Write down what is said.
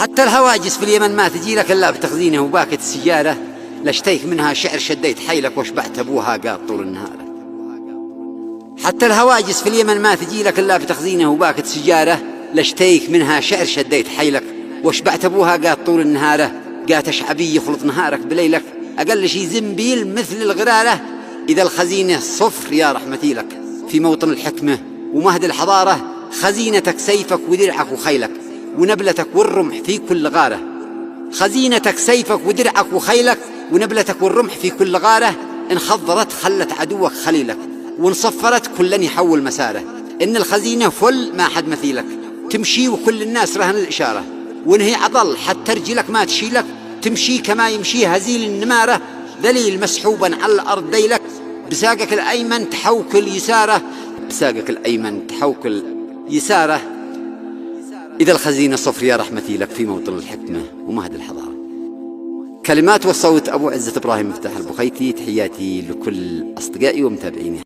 حتى الهواجس في اليمن ما تجي لك إلا بتخزينه وباكت السجارة، لاشتيك منها شعر شديت حيلك وشبعت أبوها قاط طول النهار. حتى الهواجس في اليمن ما تجي لك إلا بتخزينه وباكت سجارة، لاشتيك منها شعر شديت حيلك وشبعت أبوها قاط طول النهار. قات شعبي يخلط نهارك بليلك، أقل شي زنبيل مثل الغرارة. إذا الخزينة صفر يا رحمتي لك في موطن الحكمة ومهد الحضارة، خزينتك سيفك ودرعك وخيلك ونبلتك والرمح في كل غارة. خزينتك سيفك ودرعك وخيلك ونبلتك والرمح في كل غارة. إن خضرت خلت عدوك خليلك وإن صفرت كلن يحول مساره. إن الخزينة فل ما حد مثيلك، تمشي وكل الناس رهن الإشارة. وإن هي عضل حتى رجلك ما تشيلك، تمشي كما يمشي هزيل النمارة. ذليل مسحوبا على الأرض ديلك، بساقك الأيمن تحوكل يساره، بساقك الأيمن تحوكل يساره. إذا الخزينة صفر يا رحمتي لك في موطن الحكمة ومهد الحضارة. كلمات والصوت أبو عزة إبراهيم مفتاح البخيتي. تحياتي لكل أصدقائي ومتابعيني.